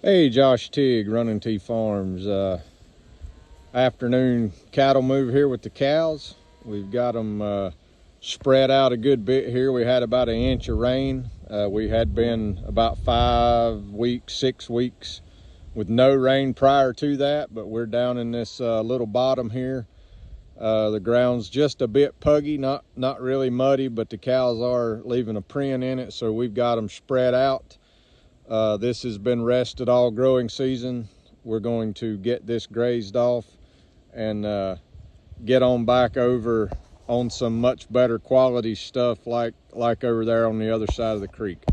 Hey, Josh Tigg, Running T Farms. Afternoon cattle move here with the cows. We've got them spread out a good bit here. We had about an inch of rain. We had been about 5 weeks, 6 weeks with no rain prior to that, but we're down in this little bottom here. The ground's just a bit puggy, not really muddy, but the cows are leaving a print in it, so we've got them spread out. This has been rested all growing season. We're going to get this grazed off and get on back over on some much better quality stuff like over there on the other side of the creek.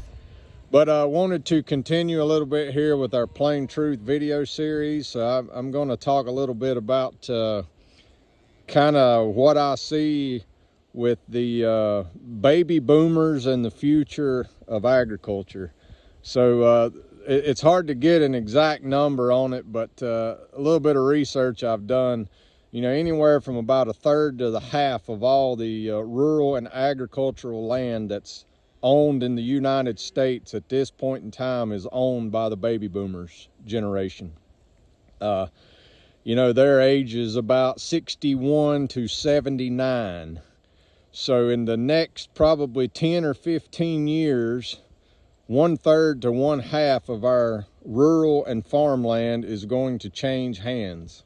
But I wanted to continue a little bit here with our Plain Truth video series. So I'm going to talk a little bit about kind of what I see with the baby boomers and the future of agriculture. So it's hard to get an exact number on it, but a little bit of research I've done, anywhere from about a third to the half of all the rural and agricultural land that's owned in the United States at this point in time is owned by the baby boomers generation. Their age is about 61 to 79. So in the next probably 10 or 15 years, 1/3 to 1/2 of our rural and farmland is going to change hands.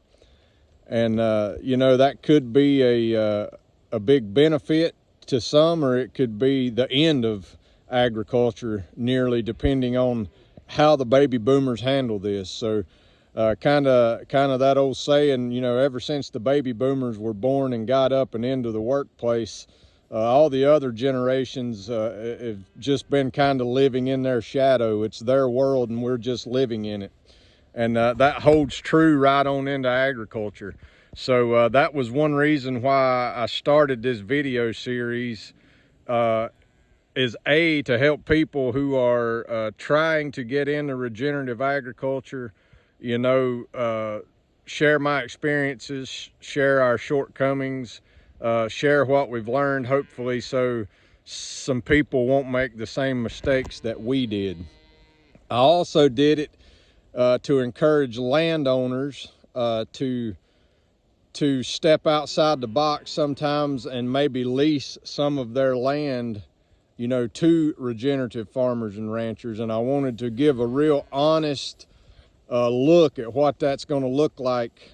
And, that could be a big benefit to some, or it could be the end of agriculture, nearly, depending on how the baby boomers handle this. So kind of that old saying, ever since the baby boomers were born and got up and into the workplace, all the other generations have just been kind of living in their shadow. It's their world and we're just living in it. And that holds true right on into agriculture. So that was one reason why I started this video series, is to help people who are trying to get into regenerative agriculture, share my experiences, share our shortcomings, share what we've learned, hopefully, so some people won't make the same mistakes that we did. I also did it to encourage landowners to step outside the box sometimes and maybe lease some of their land, to regenerative farmers and ranchers. And I wanted to give a real honest look at what that's going to look like.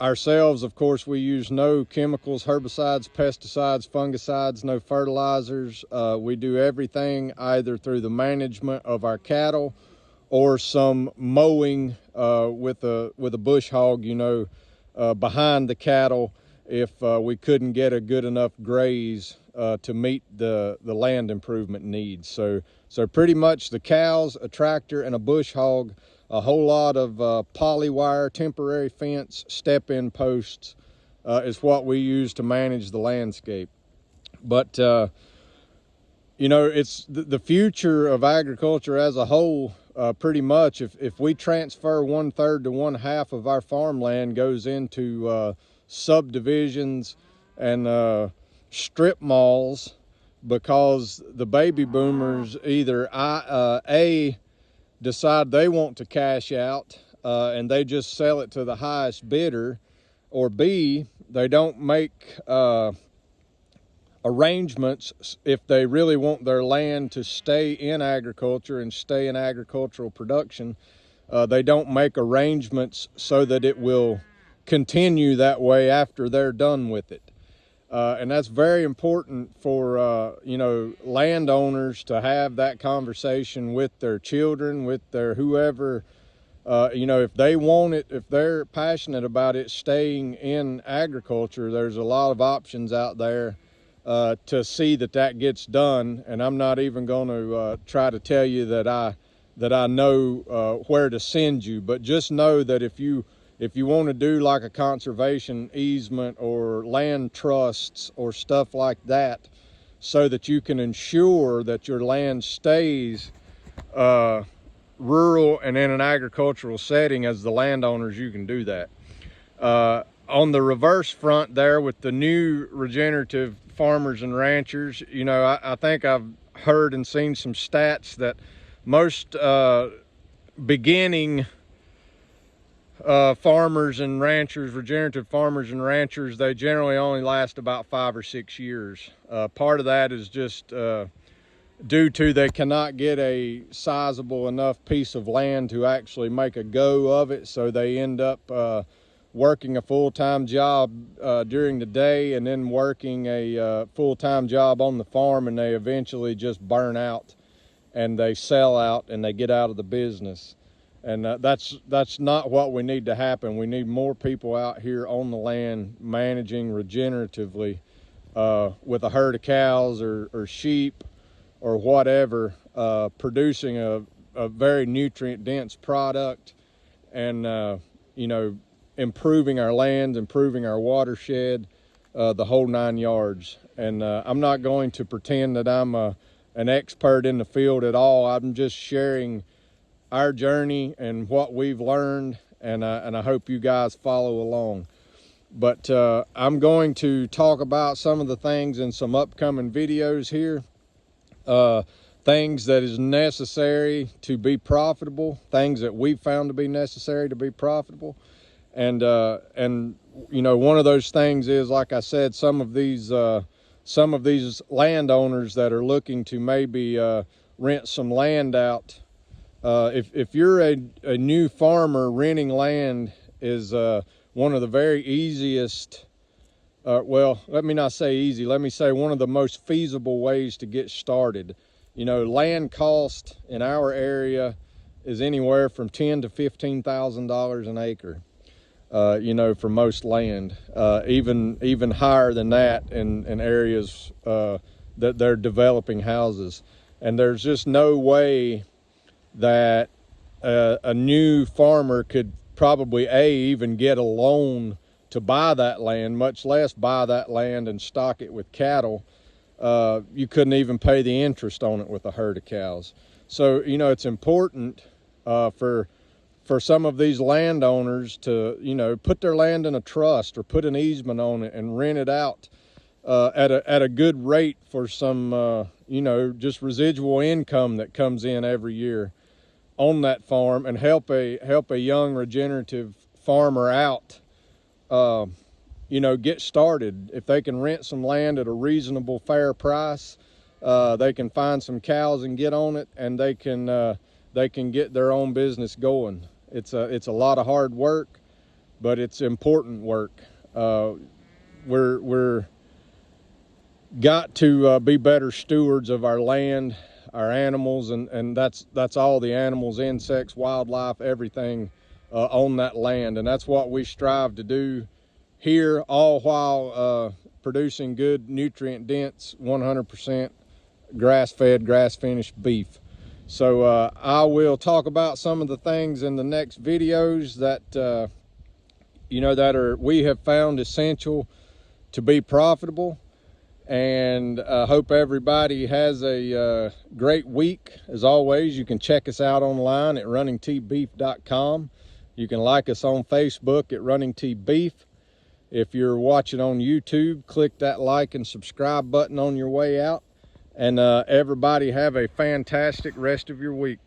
Ourselves, of course, we use no chemicals, herbicides, pesticides, fungicides, no fertilizers. We do everything either through the management of our cattle or some mowing with a bush hog, behind the cattle if we couldn't get a good enough graze to meet the land improvement needs. So pretty much the cows, a tractor, and a bush hog, a whole lot of poly wire, temporary fence, step-in posts is what we use to manage the landscape. But it's the future of agriculture as a whole. Pretty much, if we transfer 1/3 to 1/2 of our farmland goes into subdivisions and strip malls, because the baby boomers either decide they want to cash out and they just sell it to the highest bidder, or B, they don't make arrangements if they really want their land to stay in agriculture and stay in agricultural production. They don't make arrangements so that it will continue that way after they're done with it. And that's very important for, landowners to have that conversation with their children, with their whoever, if they want it, if they're passionate about it staying in agriculture, there's a lot of options out there to see that gets done. And I'm not even going to try to tell you that I know where to send you, but just know that if you want to do like a conservation easement or land trusts or stuff like that, so that you can ensure that your land stays rural and in an agricultural setting as the landowners, you can do that. On the reverse front there with the new regenerative farmers and ranchers, I think I've heard and seen some stats that most beginning farmers and ranchers, regenerative farmers and ranchers, they generally only last about 5 or 6 years. Part of that is just due to they cannot get a sizable enough piece of land to actually make a go of it, so they end up working a full-time job during the day and then working a full-time job on the farm, and they eventually just burn out and they sell out and they get out of the business. And that's not what we need to happen. We need more people out here on the land managing regeneratively with a herd of cows or sheep or whatever, producing a very nutrient dense product, and you know, improving our lands, improving our watershed, the whole 9 yards. And I'm not going to pretend that I'm an expert in the field at all. I'm just sharing our journey and what we've learned, and I hope you guys follow along. But I'm going to talk about some of the things in some upcoming videos here, things that is necessary to be profitable, things that we've found to be necessary to be profitable. And you know, one of those things is, like I said, some of these landowners that are looking to maybe rent some land out. If you're a new farmer, renting land is one of the very easiest, well, let me not say easy, let me say one of the most feasible ways to get started. You know, land cost in our area is anywhere from $10,000 to $15,000 an acre. You know, for most land, even higher than that in areas that they're developing houses. And there's just no way that a new farmer could probably even get a loan to buy that land, much less buy that land and stock it with cattle. You couldn't even pay the interest on it with a herd of cows. So, you know, it's important for some of these landowners to, you know, put their land in a trust or put an easement on it and rent it out at a good rate for some, you know, just residual income that comes in every year on that farm, and help a young regenerative farmer out, you know, get started. If they can rent some land at a reasonable, fair price, they can find some cows and get on it, and they can get their own business going. It's a lot of hard work, but it's important work. We're got to be better stewards of our land, our animals, and that's all the animals, insects, wildlife, everything on that land. And that's what we strive to do here, all while producing good, nutrient dense, 100% grass-fed, grass-finished beef. So I will talk about some of the things in the next videos that you know, that we have found essential to be profitable. And I hope everybody has a great week. As always, you can check us out online at runningtbeef.com. You can like us on Facebook at runningtbeef. If you're watching on YouTube, click that like and subscribe button on your way out. And everybody have a fantastic rest of your week.